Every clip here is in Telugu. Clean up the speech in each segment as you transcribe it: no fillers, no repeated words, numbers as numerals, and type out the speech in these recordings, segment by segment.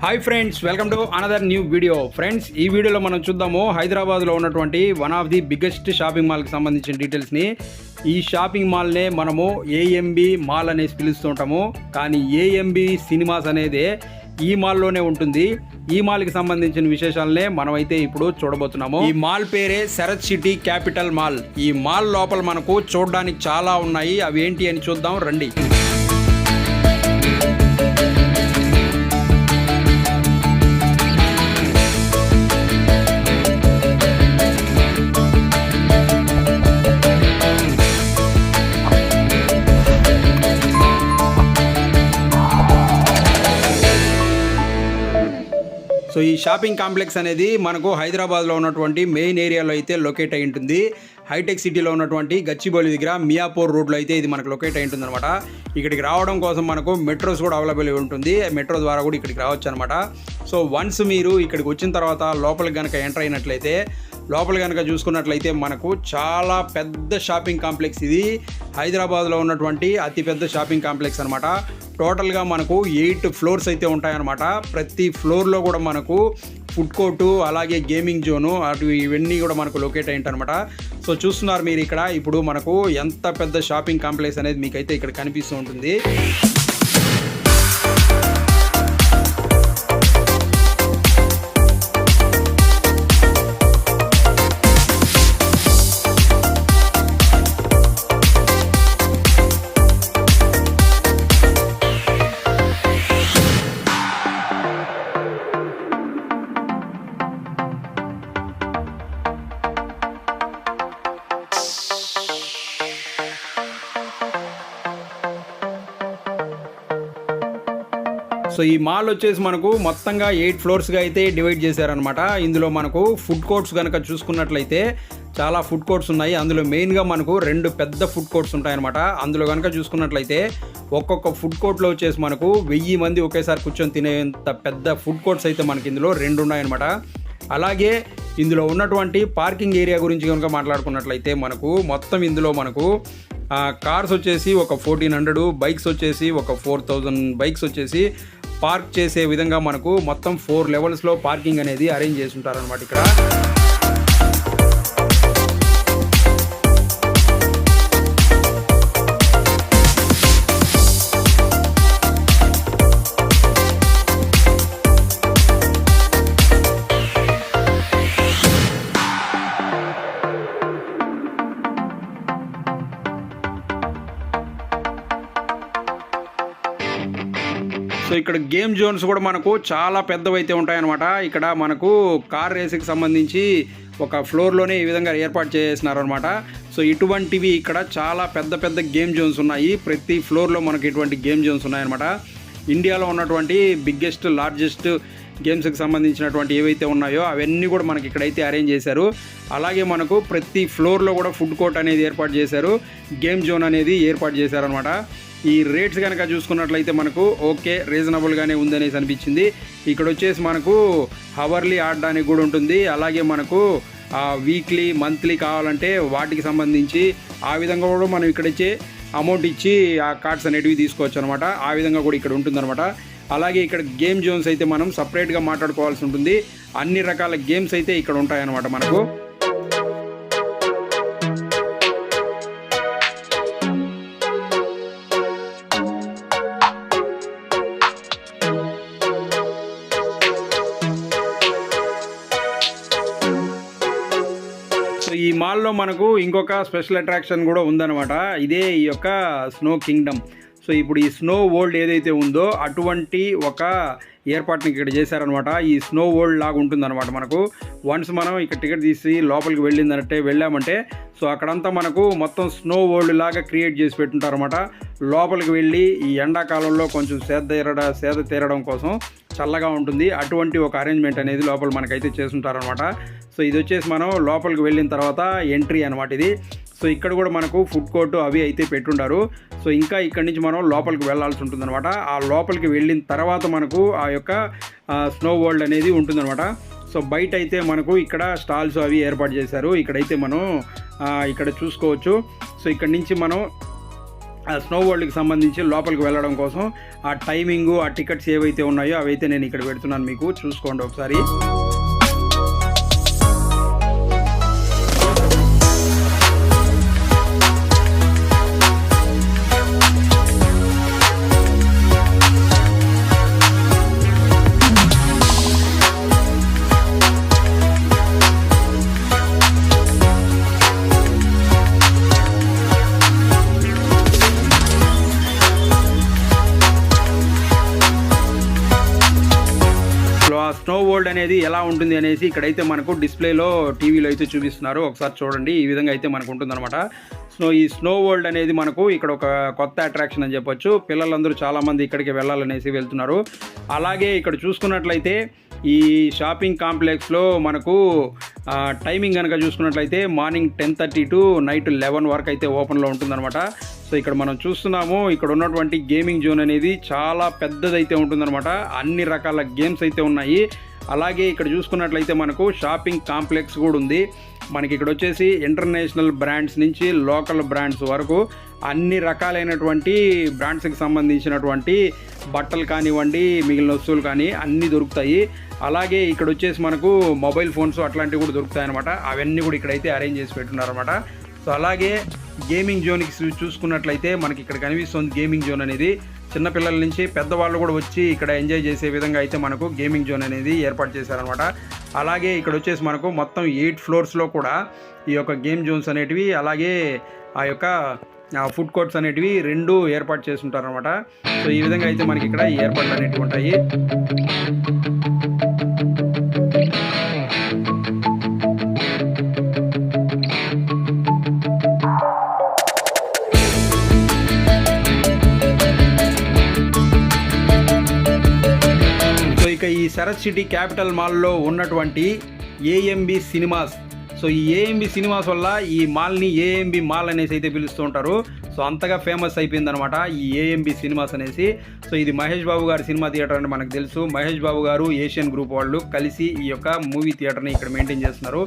Hi friends, welcome to another new video. Friends, ఈ వీడియోలో మనం చూద్దాము హైదరాబాద్లో ఉన్నటువంటి one of the biggest shopping మాల్కి సంబంధించిన డీటెయిల్స్ని. ఈ షాపింగ్ మాల్నే మనము ఏఎంబి మాల్ అనేసి పిలుస్తుంటాము, కానీ ఏఎంబి సినిమాస్ అనేది ఈ మాల్లోనే ఉంటుంది. ఈ మాల్కి సంబంధించిన విశేషాలనే మనమైతే ఇప్పుడు చూడబోతున్నాము. ఈ మాల్ పేరే శరత్ సిటీ క్యాపిటల్ మాల్. ఈ మాల్ లోపల మనకు చూడడానికి చాలా ఉన్నాయి. అవి ఏంటి అని చూద్దాం రండి. సో ఈ షాపింగ్ కాంప్లెక్స్ అనేది మనకు హైదరాబాద్లో ఉన్నటువంటి మెయిన్ ఏరియాలో అయితే లొకేట్ అయి ఉంటుంది. హైటెక్ సిటీలో ఉన్నటువంటి గచ్చిబౌలి దగ్గర మియాపూర్ రోడ్లో అయితే ఇది మనకు లొకేట్ అయి ఉంటుంది అనమాట. ఇక్కడికి రావడం కోసం మనకు మెట్రోస్ కూడా అవైలబుల్ ఉంటుంది. మెట్రో ద్వారా కూడా ఇక్కడికి రావచ్చు అనమాట. సో వన్స్ మీరు ఇక్కడికి వచ్చిన తర్వాత లోపలికి కనుక ఎంటర్ అయినట్లయితే, లోపల కనుక చూసుకున్నట్లయితే మనకు చాలా పెద్ద షాపింగ్ కాంప్లెక్స్. ఇది హైదరాబాద్లో ఉన్నటువంటి అతిపెద్ద షాపింగ్ కాంప్లెక్స్ అనమాట. టోటల్గా మనకు 8 ఫ్లోర్స్ అయితే ఉంటాయన్నమాట. ప్రతి ఫ్లోర్లో కూడా మనకు ఫుడ్ కోర్టు, అలాగే గేమింగ్ జోను, అటు ఇవన్నీ కూడా మనకు లొకేట్ అయ్యి అనమాట. సో చూస్తున్నారు మీరు ఇక్కడ ఇప్పుడు మనకు ఎంత పెద్ద షాపింగ్ కాంప్లెక్స్ అనేది మీకైతే ఇక్కడ కనిపిస్తూ ఉంటుంది. సో ఈ మాల్ వచ్చేసి మనకు మొత్తంగా 8 ఫ్లోర్స్గా అయితే డివైడ్ చేశారనమాట. ఇందులో మనకు ఫుడ్ కోర్ట్స్ కనుక చూసుకున్నట్లయితే చాలా ఫుడ్ కోర్ట్స్ ఉన్నాయి. అందులో మెయిన్గా మనకు 2 పెద్ద ఫుడ్ కోర్ట్స్ ఉంటాయన్నమాట. అందులో కనుక చూసుకున్నట్లయితే ఒక్కొక్క ఫుడ్ కోర్ట్లో వచ్చేసి మనకు 1000 మంది ఒకేసారి కూర్చొని తినేంత పెద్ద ఫుడ్ కోర్ట్స్ అయితే మనకి ఇందులో 2 ఉన్నాయన్నమాట. అలాగే ఇందులో ఉన్నటువంటి పార్కింగ్ ఏరియా గురించి కనుక మాట్లాడుకున్నట్లయితే మనకు మొత్తం ఇందులో మనకు కార్స్ వచ్చేసి ఒక 1400, బైక్స్ వచ్చేసి ఒక 4000 బైక్స్ వచ్చేసి పార్క్ చేసే విధంగా మనకు మొత్తం 4 లెవెల్స్లో పార్కింగ్ అనేది అరేంజ్ చేసి ఉంటారనమాట ఇక్కడ. సో ఇక్కడ గేమ్ జోన్స్ కూడా మనకు చాలా పెద్దవైతే ఉంటాయన్నమాట. ఇక్కడ మనకు కార్ రేస్కి సంబంధించి ఒక ఫ్లోర్లోనే ఈ విధంగా ఏర్పాటు చేసినారనమాట. సో ఇటువంటివి ఇక్కడ చాలా పెద్ద పెద్ద గేమ్ జోన్స్ ఉన్నాయి. ప్రతి ఫ్లోర్లో మనకు ఇటువంటి గేమ్ జోన్స్ ఉన్నాయన్నమాట. ఇండియాలో ఉన్నటువంటి బిగ్గెస్ట్, లార్జెస్ట్ గేమ్స్కి సంబంధించినటువంటి ఏవైతే ఉన్నాయో అవన్నీ కూడా మనకి ఇక్కడైతే అరేంజ్ చేశారు. అలాగే మనకు ప్రతి ఫ్లోర్లో కూడా ఫుడ్ కోర్ట్ అనేది ఏర్పాటు చేశారు, గేమ్ జోన్ అనేది ఏర్పాటు చేశారనమాట. ఈ రేట్స్ కనుక చూసుకున్నట్లయితే మనకు ఓకే, రీజనబుల్గానే ఉందనేసి అనిపించింది. ఇక్కడ వచ్చేసి మనకు హవర్లీ ఆడడానికి కూడా ఉంటుంది. అలాగే మనకు వీక్లీ, మంత్లీ కావాలంటే వాటికి సంబంధించి ఆ విధంగా కూడా మనం ఇక్కడ ఇచ్చే అమౌంట్ ఇచ్చి ఆ కార్డ్స్ అనేటివి తీసుకోవచ్చు అనమాట. ఆ విధంగా కూడా ఇక్కడ ఉంటుందన్నమాట. అలాగే ఇక్కడ గేమ్ జోన్స్ అయితే మనం సపరేట్గా మాట్లాడుకోవాల్సి ఉంటుంది. అన్ని రకాల గేమ్స్ అయితే ఇక్కడ ఉంటాయన్నమాట మనకు. ఈ మాల్లో మనకు ఇంకొక స్పెషల్ అట్రాక్షన్ కూడా ఉందన్నమాట. ఇదే ఈ యొక్క స్నో కింగ్డమ్. సో ఇప్పుడు ఈ స్నో వరల్డ్ ఏదైతే ఉందో అటువంటి ఒక ఏర్పాటుని ఇక్కడ చేశారనమాట. ఈ స్నో వరల్డ్ లాగా ఉంటుందన్నమాట. మనకు వన్స్ మనం ఇక్కడ టికెట్ తీసి లోపలికి వెళ్ళామంటే సో అక్కడంతా మనకు మొత్తం స్నో వరల్డ్ లాగా క్రియేట్ చేసి పెట్టుంటారనమాట. లోపలికి వెళ్ళి ఈ ఎండాకాలంలో కొంచెం సేద తీరడం కోసం చల్లగా ఉంటుంది. అటువంటి ఒక అరేంజ్మెంట్ అనేది లోపల మనకైతే చేసుంటారనమాట. సో ఇది వచ్చేసి మనం లోపలికి వెళ్ళిన తర్వాత ఎంట్రీ అనమాట ఇది. సో ఇక్కడ కూడా మనకు ఫుడ్ కోర్టు అవి అయితే పెట్టుంటారు. సో ఇంకా ఇక్కడి నుంచి మనం లోపలికి వెళ్ళాల్సి ఉంటుందన్నమాట. ఆ లోపలికి వెళ్ళిన తర్వాత మనకు ఆ యొక్క స్నో వరల్డ్ అనేది ఉంటుందన్నమాట. సో బయట అయితే మనకు ఇక్కడ స్టాల్స్ అవి ఏర్పాటు చేశారు. ఇక్కడైతే మనం ఇక్కడ చూసుకోవచ్చు. సో ఇక్కడ నుంచి మనం ఆ స్నో వరల్డ్కి సంబంధించి లోపలికి వెళ్ళడం కోసం ఆ టైమింగు, ఆ టికెట్స్ ఏవైతే ఉన్నాయో అవైతే నేను ఇక్కడ పెడుతున్నాను, మీకు చూసుకోండి ఒకసారి. స్నో వరల్డ్ అనేది ఎలా ఉంటుంది అనేసి ఇక్కడైతే మనకు డిస్ప్లేలో టీవీలో అయితే చూపిస్తున్నారు. ఒకసారి చూడండి. ఈ విధంగా అయితే మనకు ఉంటుందన్నమాట. సో ఈ స్నో వరల్డ్ అనేది మనకు ఇక్కడ ఒక కొత్త అట్రాక్షన్ అని చెప్పొచ్చు. పిల్లలందరూ చాలామంది ఇక్కడికి వెళ్ళాలనేసి వెళ్తున్నారు. అలాగే ఇక్కడ చూసుకున్నట్లయితే ఈ షాపింగ్ కాంప్లెక్స్లో మనకు టైమింగ్ కనుక చూసుకున్నట్లయితే మార్నింగ్ 10:30 టు నైట్ 11 వరకు అయితే ఓపెన్లో ఉంటుందన్నమాట. సో ఇక్కడ మనం చూస్తున్నాము, ఇక్కడ ఉన్నటువంటి గేమింగ్ జోన్ అనేది చాలా పెద్దదైతే ఉంటుందన్నమాట. అన్ని రకాల గేమ్స్ అయితే ఉన్నాయి. అలాగే ఇక్కడ చూసుకున్నట్లయితే మనకు షాపింగ్ కాంప్లెక్స్ కూడా ఉంది. మనకి ఇక్కడ వచ్చేసి ఇంటర్నేషనల్ బ్రాండ్స్ నుంచి లోకల్ బ్రాండ్స్ వరకు అన్ని రకాలైనటువంటి బ్రాండ్స్కి సంబంధించినటువంటి బట్టలు కానివ్వండి, మిగిలిన వస్తువులు కానీ అన్నీ దొరుకుతాయి. అలాగే ఇక్కడ వచ్చేసి మనకు మొబైల్ ఫోన్స్ అట్లాంటివి కూడా దొరుకుతాయి అనమాట. అవన్నీ కూడా ఇక్కడైతే అరేంజ్ చేసి పెట్టున్నారన్నమాట. సో అలాగే గేమింగ్ జోన్కి చూసుకున్నట్లయితే మనకి ఇక్కడ కనిపిస్తుంది గేమింగ్ జోన్ అనేది. చిన్నపిల్లల నుంచి పెద్దవాళ్ళు కూడా వచ్చి ఇక్కడ ఎంజాయ్ చేసే విధంగా అయితే మనకు గేమింగ్ జోన్ అనేది ఏర్పాటు చేశారనమాట. అలాగే ఇక్కడ వచ్చేసి మనకు మొత్తం 8 ఫ్లోర్స్లో కూడా ఈ యొక్క గేమ్ జోన్స్ అనేటివి, అలాగే ఆ యొక్క ఫుడ్ కోర్ట్స్ అనేటివి 2 ఏర్పాటు చేసి ఉంటారనమాట. సో ఈ విధంగా అయితే మనకి ఇక్కడ ఏర్పాట్లు అనేటివి ఉంటాయి. ఇక ఈ శరత్ సిటీ క్యాపిటల్ మాల్లో ఉన్నటువంటి ఏఎంబి సినిమాస్. సో ఈ ఏఎంబి సినిమాస్ వల్ల ఈ మాల్ని ఏఎంబి మాల్ అనేసి అయితే పిలుస్తూ ఉంటారు. సో అంతగా ఫేమస్ అయిపోయిందనమాట ఈ ఏఎంబి సినిమాస్ అనేసి. సో ఇది మహేష్ బాబు గారి సినిమా థియేటర్ అని మనకు తెలుసు. మహేష్ బాబు గారు, ఏషియన్ గ్రూప్ వాళ్ళు కలిసి ఈ యొక్క మూవీ థియేటర్ని ఇక్కడ మెయింటైన్ చేస్తున్నారు.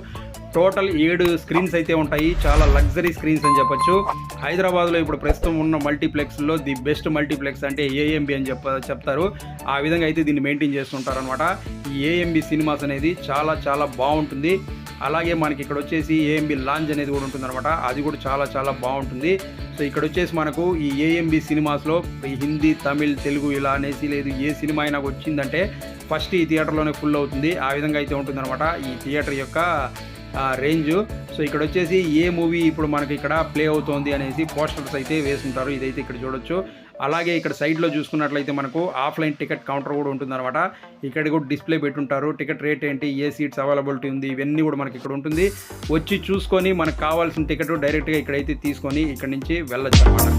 టోటల్ 7 స్క్రీన్స్ అయితే ఉంటాయి. చాలా లగ్జరీ స్క్రీన్స్ అని చెప్పొచ్చు. హైదరాబాద్లో ఇప్పుడు ప్రస్తుతం ఉన్న మల్టీప్లెక్స్లో ది బెస్ట్ మల్టీప్లెక్స్ అంటే ఏఎంబి అని చెప్తారు. ఆ విధంగా అయితే దీన్ని మెయింటైన్ చేస్తుంటారనమాట. ఈ ఏఎంబి సినిమాస్ అనేది చాలా చాలా బాగుంటుంది. అలాగే మనకి ఇక్కడ వచ్చేసి ఏఎంబి లాంజ్ అనేది కూడా ఉంటుందన్నమాట. అది కూడా చాలా చాలా బాగుంటుంది. సో ఇక్కడ వచ్చేసి మనకు ఈ ఏఎంబి సినిమాస్లో హిందీ, తమిళ్, తెలుగు ఇలా అనేసి లేదు, ఏ సినిమా అయినా వచ్చిందంటే ఫస్ట్ ఈ థియేటర్లోనే ఫుల్ అవుతుంది. ఆ విధంగా అయితే ఉంటుందన్నమాట ఈ థియేటర్ యొక్క రేంజ్. సో ఇక్కడ వచ్చేసి ఏ మూవీ ఇప్పుడు మనకి ఇక్కడ ప్లే అవుతోంది అనేసి పోస్టర్స్ అయితే వేసుంటారు. ఇదైతే ఇక్కడ చూడొచ్చు. అలాగే ఇక్కడ సైడ్లో చూసుకున్నట్లయితే మనకు ఆఫ్లైన్ టికెట్ కౌంటర్ కూడా ఉంటుందన్నమాట. ఇక్కడ కూడా డిస్ప్లే పెట్టుంటారు. టికెట్ రేట్ ఏంటి, ఏ సీట్స్ అవైలబిలిటీ ఉంది, ఇవన్నీ కూడా మనకి ఇక్కడ ఉంటుంది. వచ్చి చూసుకొని మనకు కావాల్సిన టికెట్ డైరెక్ట్గా ఇక్కడైతే తీసుకొని ఇక్కడ నుంచి వెళ్ళొచ్చు అన్నమాట.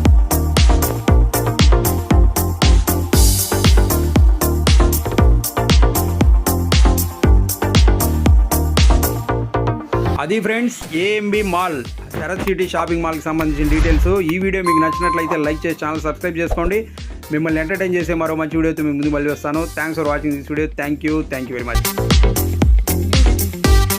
అది friends AMB mall, Sarath city shopping మాల్కి సంబంధించిన డీటెయిల్స్. ఈ వీడియో మీకు నచ్చినట్లయితే లైక్ చేసి ఛానల్ సబ్స్క్రైబ్ చేసుకోండి. మిమ్మల్ని ఎంటర్టైన్ చేసే మరో మంచి వీడియోతో మేము ముందు మళ్ళీ వస్తాను. Thanks for watching this video. Thank you very much.